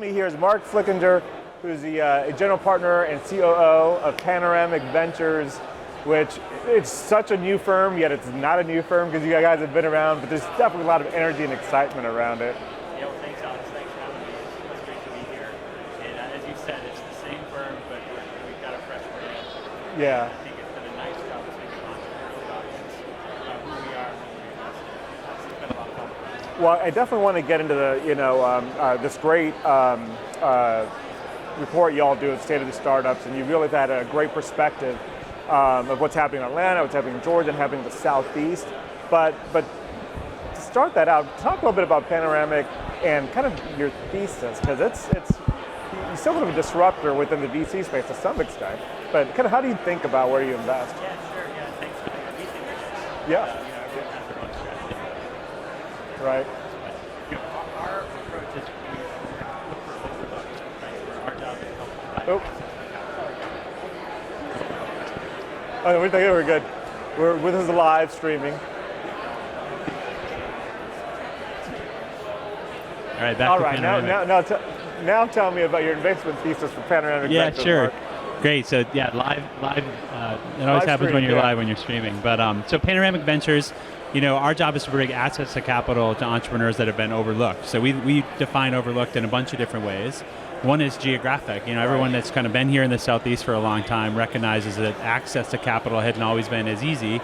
me here is Mark Flickinger, who's the general partner and COO of Panoramic Ventures, which it's such a new firm, yet it's not a new firm because you guys have been around, but there's definitely a lot of energy and excitement around it. Yeah, well, thanks, Alex. Thanks for having me. It's great to be here. And as you said, it's the same firm, but we've got a fresh brand. Yeah. I think it's done a nice job of making an entrepreneurial audience about who we are and what we invest in. It's been a lot of fun. Well, I definitely want to get into the, this great report you all do at State of the Startups, and you really have had a great perspective of what's happening in Atlanta, what's happening in Georgia, and happening in the Southeast. But to start that out, talk a little bit about Panoramic and kind of your thesis, because it's you're still kind of a disruptor within the VC space to some extent. But kind of how do you think about where you invest? Yeah, sure. Yeah, thanks for the VC mission. Yeah. Everyone has their own strategy. Right. But, our approach is we look for overlooks, right? Our job is to help provide Oh. access to capital. Oh, we're good. This is live streaming. All right, back All to right, Panoramic. now tell me about your investment thesis for Panoramic. Yeah, Ventures, sure. Mark. Great. So yeah, live. It always Live happens stream, when you're yeah. live when you're streaming. But so Panoramic Ventures, our job is to bring access to capital to entrepreneurs that have been overlooked. So we define overlooked in a bunch of different ways. One is geographic. Everyone that's kind of been here in the Southeast for a long time recognizes that access to capital hasn't always been as easy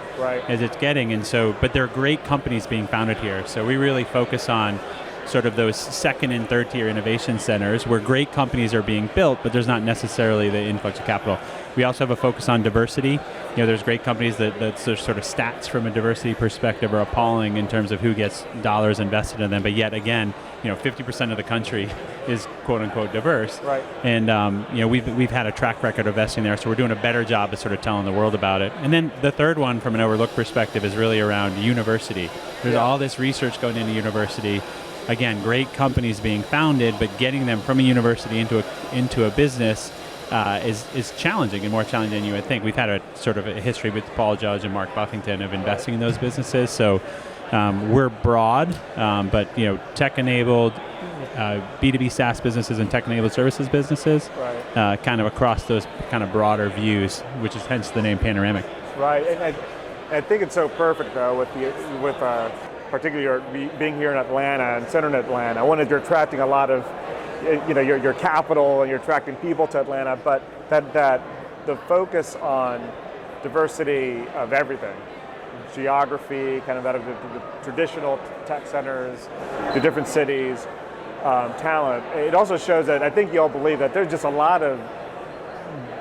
as it's getting. And so, but there are great companies being founded here. So we really focus on sort of those second and third tier innovation centers where great companies are being built, but there's not necessarily the influx of capital. We also have a focus on diversity. There's great companies that sort of stats from a diversity perspective are appalling in terms of who gets dollars invested in them, but yet again, 50% of the country is quote unquote diverse. Right. And we've had a track record of investing there, so we're doing a better job of sort of telling the world about it. And then the third one from an overlooked perspective is really around university. There's all this research going into university. Again, great companies being founded, but getting them from a university into a business is challenging, and more challenging than you would think. We've had a sort of a history with Paul Judge and Mark Buffington of investing in those businesses. So we're broad, but tech-enabled, B2B SaaS businesses and tech-enabled services businesses, kind of across those kind of broader views, which is hence the name Panoramic. Right, and I think it's so perfect though with particularly being here in Atlanta and centered in Atlanta. One is you're attracting a lot of, your capital and you're attracting people to Atlanta, but that the focus on diversity of everything, geography, kind of out of the traditional tech centers, the different cities, talent. It also shows that I think you all believe that there's just a lot of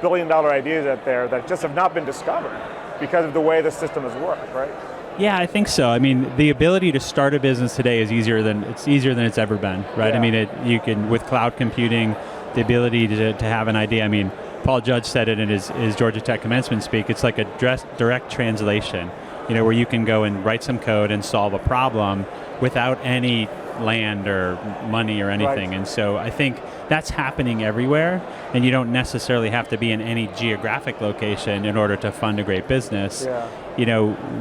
billion-dollar ideas out there that just have not been discovered because of the way the system has worked, right? Yeah, I think so. I mean, the ability to start a business today is easier than it's ever been, right? Yeah. I mean, you can, with cloud computing, the ability to have an idea. I mean, Paul Judge said it in his Georgia Tech commencement speak. It's like a direct translation, where you can go and write some code and solve a problem without any land or money or anything. Right. And so I think that's happening everywhere, and you don't necessarily have to be in any geographic location in order to fund a great business. Yeah.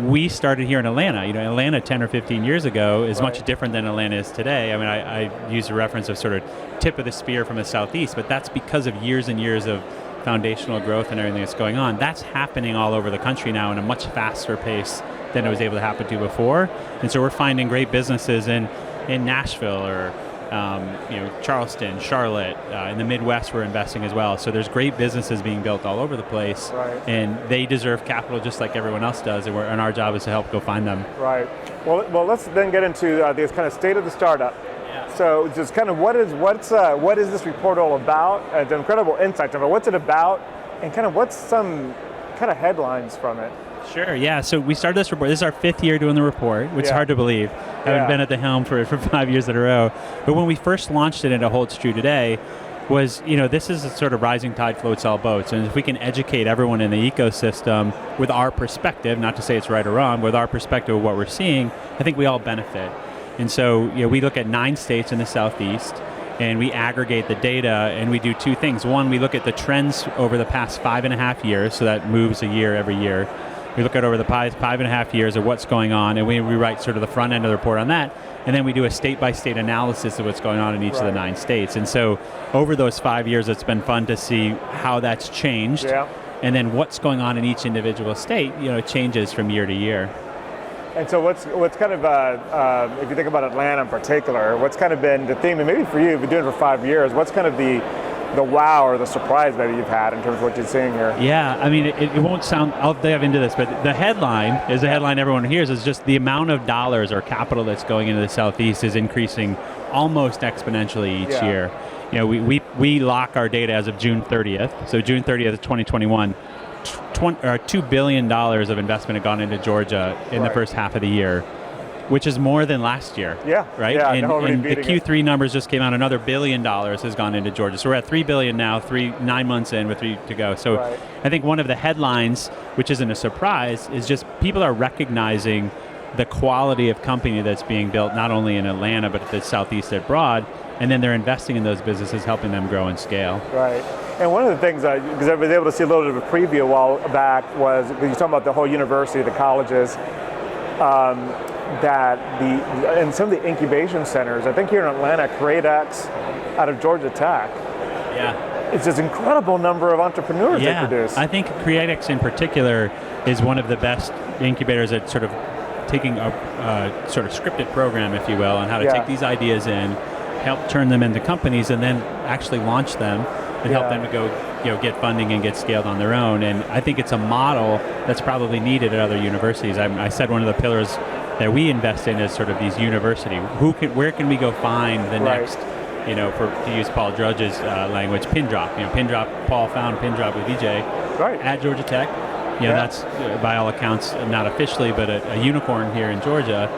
We started here in Atlanta. Atlanta 10 or 15 years ago is much different than Atlanta is today. I mean, I use a reference of sort of tip of the spear from the Southeast, but that's because of years and years of foundational growth and everything that's going on. That's happening all over the country now in a much faster pace than it was able to happen to before. And so we're finding great businesses in Nashville or Charleston, Charlotte, in the Midwest we're investing as well. So there's great businesses being built all over the place, and they deserve capital just like everyone else does, and our job is to help go find them. Right. Well, let's then get into this kind of state of the startup. Yeah. So just kind of what is this report all about? The incredible insights of it. What's it about, and kind of what's some kind of headlines from it? Sure, yeah. So we started this report. This is our 5th year doing the report, which is hard to believe. Haven't been at the helm for 5 years in a row. But when we first launched it, and it holds true today, was, this is a sort of rising tide floats all boats. And if we can educate everyone in the ecosystem with our perspective, not to say it's right or wrong, with our perspective of what we're seeing, I think we all benefit. And so we look at 9 states in the Southeast, and we aggregate the data, and we do 2 things. One, we look at the trends over the past 5.5 years, so that moves a year every year. We look at over the past 5.5 years of what's going on, and we write sort of the front end of the report on that. And then we do a state-by-state analysis of what's going on in each of the 9 states. And so over those 5 years, it's been fun to see how that's changed. Yeah. And then what's going on in each individual state, changes from year to year. And so what's kind of, if you think about Atlanta in particular, what's kind of been the theme, and maybe for you, you've been doing it for 5 years, what's kind of the wow or the surprise maybe you've had in terms of what you're seeing here? Yeah, I mean, it won't sound, I'll dive into this, but the headline is the headline everyone hears is just the amount of dollars or capital that's going into the Southeast is increasing almost exponentially each year. We lock our data as of June 30th. So June 30th of 2021, $2 billion of investment had gone into Georgia in the first half of the year, which is more than last year. Yeah. Right? Yeah, and the Q3 it. numbers just came out. Another $1 billion has gone into Georgia. So we're at $3 billion now, 9 months in with 3 to go. So I think one of the headlines, which isn't a surprise, is just people are recognizing the quality of company that's being built, not only in Atlanta, but the Southeast abroad. And then they're investing in those businesses, helping them grow and scale. Right. And one of the things, because I was able to see a little bit of a preview a while back, was, because you're talking about the whole university, the colleges, that and some of the incubation centers, I think here in Atlanta, Createx out of Georgia Tech. Yeah. It's this incredible number of entrepreneurs they produce. I think Createx in particular is one of the best incubators at sort of taking a sort of scripted program, if you will, on how to take these ideas in, help turn them into companies, and then actually launch them and help them to go get funding and get scaled on their own. And I think it's a model that's probably needed at other universities. I said one of the pillars that we invest in is sort of these university. Where can we go find the next, to use Paul Drudge's language, pin drop. Pin drop. Paul found pin drop with EJ at Georgia Tech. That's by all accounts not officially, but a unicorn here in Georgia.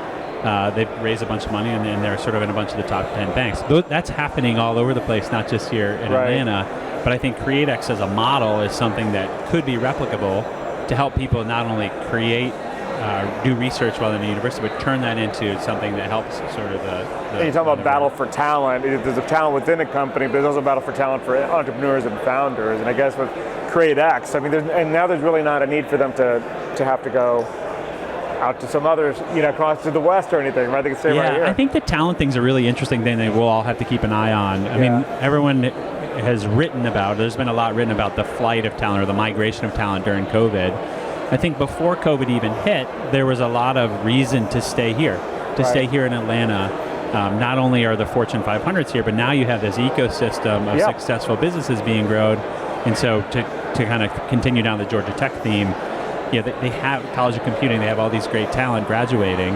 They've raised a bunch of money, and they're sort of in a bunch of the top 10 banks. That's happening all over the place, not just here in Atlanta. But I think Createx as a model is something that could be replicable to help people not only create, do research while in the university, but turn that into something that helps sort of and you talk about battle for talent. There's a talent within a company, but there's also a battle for talent for entrepreneurs and founders. And I guess with Createx, I mean, now there's really not a need for them to have to go out to some others, across to the west or anything, right? They can stay right here. I think the talent thing's a really interesting thing that we'll all have to keep an eye on. I mean, everyone has written about, there's been a lot written about the flight of talent or the migration of talent during COVID. I think before COVID even hit, there was a lot of reason to stay here, stay here in Atlanta. Not only are the Fortune 500s here, but now you have this ecosystem of successful businesses being grown. And so to kind of continue down the Georgia Tech theme, they have College of Computing, they have all these great talent graduating.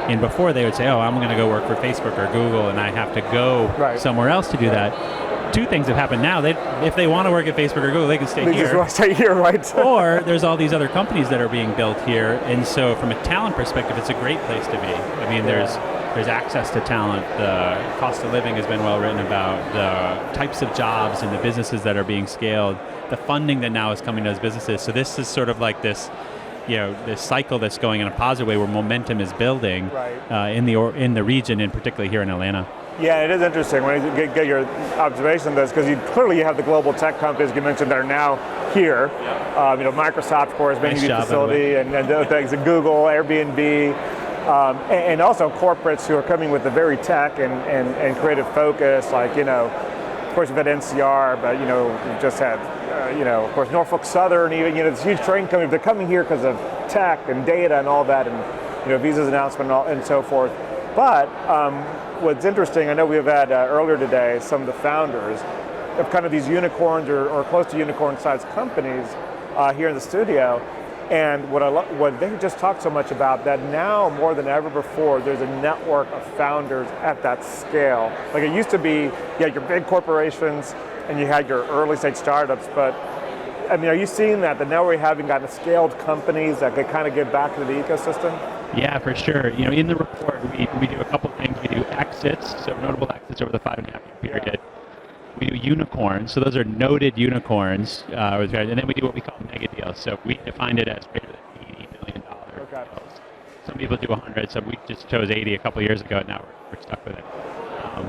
And before they would say, I'm going to go work for Facebook or Google, and I have to go somewhere else to do that. Two things have happened now. If they want to work at Facebook or Google, they can stay here. Just want to stay here, right? Or there's all these other companies that are being built here. And so from a talent perspective, it's a great place to be. I mean, there's access to talent. The cost of living has been well written about. The types of jobs and the businesses that are being scaled. The funding that now is coming to those businesses. So this is sort of like this, this cycle that's going in a positive way where momentum is building in the region, and particularly here in Atlanta. Yeah, it is interesting when you get your observation of this, because you have the global tech companies you mentioned that are now here. Microsoft, of course, being a facility, and other things, and Google, Airbnb, and also corporates who are coming with a very tech and creative focus. Like, of course, we've had NCR, but we've just had, of course, Norfolk Southern, even this huge train company. They're coming here because of tech and data and all that, and Visa's announcement and so forth. But what's interesting, I know we've had earlier today some of the founders of kind of these unicorns or close to unicorn-sized companies here in the studio, and what they just talked so much about, that now more than ever before, there's a network of founders at that scale. Like it used to be, you had your big corporations and you had your early-stage startups, but I mean, are you seeing that now we're having gotten scaled companies that could kind of give back to the ecosystem? Yeah, for sure. In the report, we do a couple things. We do exits, so notable exits over the 5.5 year period. We do unicorns, so those are noted unicorns, and then we do what we call mega deals. So we defined it as greater than $80 million deals. Some people do 100, so we just chose 80 a couple years ago, and now we're stuck with it.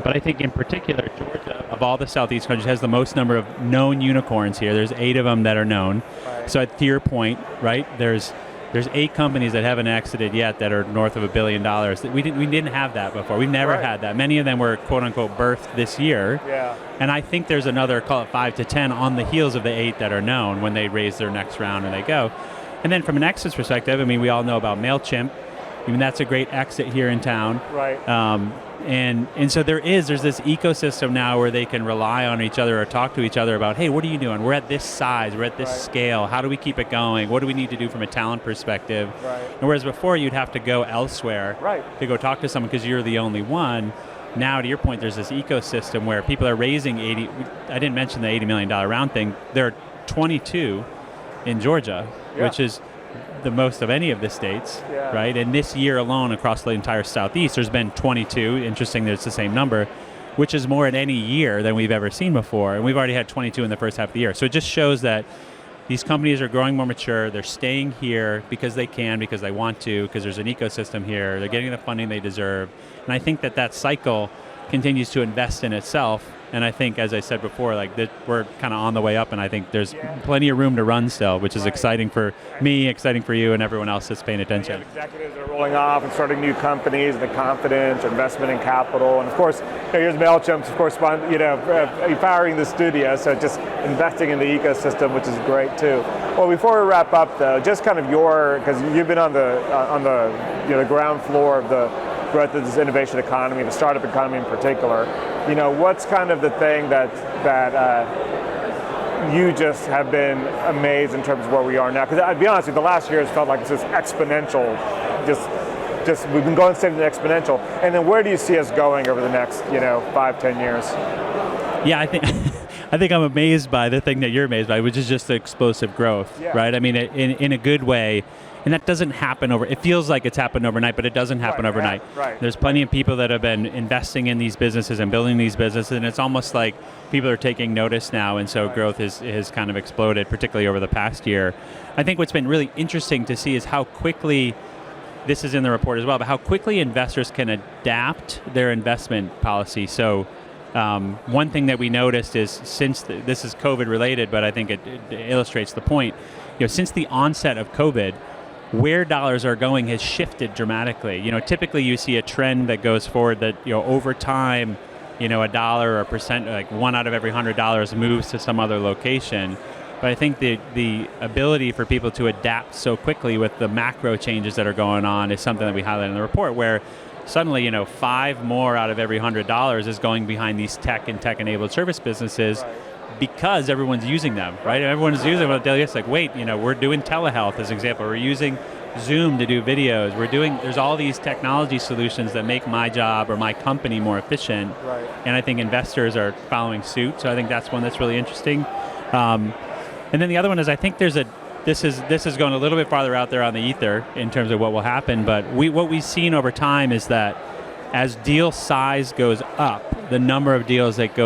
But I think in particular, Georgia, of all the Southeast countries, has the most number of known unicorns here. There's 8 of them that are known. So to your point, right, there's There's 8 companies that haven't exited yet that are north of $1 billion. We didn't have that before. We've never had that. Many of them were quote unquote birthed this year. Yeah. And I think there's another, call it 5 to 10 on the heels of the 8 that are known when they raise their next round and they go. And then from an exit perspective, I mean, we all know about MailChimp. I mean, that's a great exit here in town. Right. And so there's this ecosystem now where they can rely on each other or talk to each other about, hey, what are you doing? We're at this size, we're at this scale. How do we keep it going? What do we need to do from a talent perspective? Right. And whereas before you'd have to go elsewhere to go talk to someone because you're the only one. Now, to your point, there's this ecosystem where people are raising I didn't mention the $80 million round thing. There are 22 in Georgia, which is the most of any of the states, right? And this year alone across the entire Southeast, there's been 22. Interesting that it's the same number, which is more in any year than we've ever seen before. And we've already had 22 in the first half of the year. So it just shows that these companies are growing more mature. They're staying here because they can, because they want to, because there's an ecosystem here. They're getting the funding they deserve. And I think that cycle continues to invest in itself. And I think, as I said before, like we're kind of on the way up, and I think there's plenty of room to run still, which is exciting for me, exciting for you, and everyone else that's paying attention. Executives are rolling off and starting new companies, the confidence, investment in capital, and of course, here's MailChimp's, of course, powering the studio, so just investing in the ecosystem, which is great too. Well, before we wrap up, though, just kind of because you've been on the ground floor of the growth of this innovation economy, the startup economy in particular. What's kind of the thing that you just have been amazed in terms of where we are now? Because I'd be honest with you, the last year has felt like it's just exponential. Just we've been going steady and exponential. And then where do you see us going over the next 5-10 years? Yeah, I think I'm amazed by the thing that you're amazed by, which is just the explosive growth, right? I mean, in a good way. And that doesn't happen it feels like it's happened overnight, but it doesn't happen overnight. Right. There's plenty of people that have been investing in these businesses and building these businesses, and it's almost like people are taking notice now, and so growth has kind of exploded, particularly over the past year. I think what's been really interesting to see is how quickly, this is in the report as well, but how quickly investors can adapt their investment policy. So one thing that we noticed is, since this is COVID related, but I think it illustrates the point, since the onset of COVID, where dollars are going has shifted dramatically. Typically you see a trend that goes forward that, over time, $1 or a percent, like 1 out of every $100 moves to some other location. But I think the ability for people to adapt so quickly with the macro changes that are going on is something that we highlight in the report, where suddenly, 5 more out of every $100 is going behind these tech and tech-enabled service businesses. Because everyone's using them, right? Everyone's using them on a daily basis. Like, wait, we're doing telehealth as an example. We're using Zoom to do videos. There's all these technology solutions that make my job or my company more efficient. Right. And I think investors are following suit. So I think that's one that's really interesting. And then the other one is, I think this is going a little bit farther out there on the ether in terms of what will happen. But what we've seen over time is that as deal size goes up, the number of deals that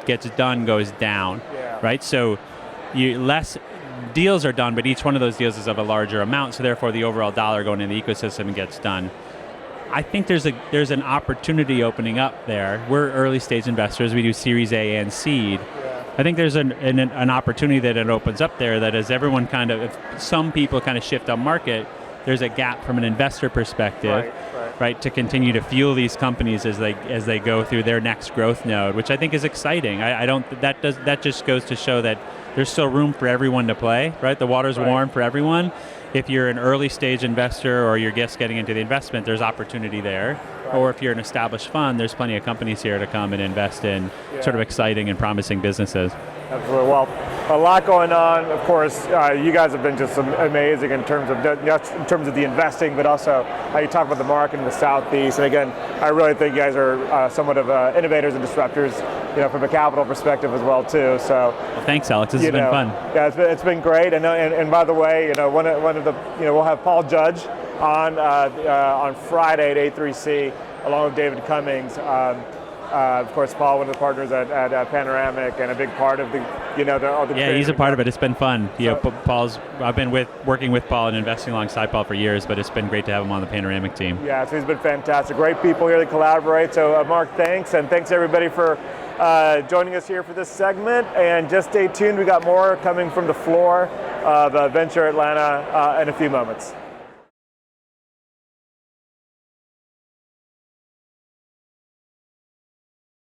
gets done goes down, right? So less deals are done, but each one of those deals is of a larger amount, so therefore the overall dollar going in the ecosystem gets done. I think there's an opportunity opening up there. We're early stage investors. We do Series A and seed. I think there's an opportunity that it opens up there, that as everyone if some people kind of shift up market, there's a gap from an investor perspective, right, to continue to fuel these companies as they go through their next growth node, which I think is exciting. That just goes to show that there's still room for everyone to play, right? The water's warm for everyone. If you're an early stage investor or you're just getting into the investment, there's opportunity there. Or if you're an established fund, there's plenty of companies here to come and invest in sort of exciting and promising businesses. Absolutely. Well, a lot going on. Of course, you guys have been just amazing in terms of the investing, but also how you talk about the market in the Southeast. And again, I really think you guys are somewhat of innovators and disruptors, from a capital perspective as well too. So, well, thanks, Alex. This has been fun. Yeah, it's been great. And by the way, one of the we'll have Paul Judge on Friday at A3C along with David Cummings. Of course, Paul, one of the partners at Panoramic, and a big part of the Yeah, he's a part of it. It's been fun. I've been working with Paul and investing alongside Paul for years, but it's been great to have him on the Panoramic team. Yeah, so he's been fantastic. Great people here to collaborate. So, Mark, thanks, and thanks everybody for joining us here for this segment. And just stay tuned. We got more coming from the floor of Venture Atlanta in a few moments.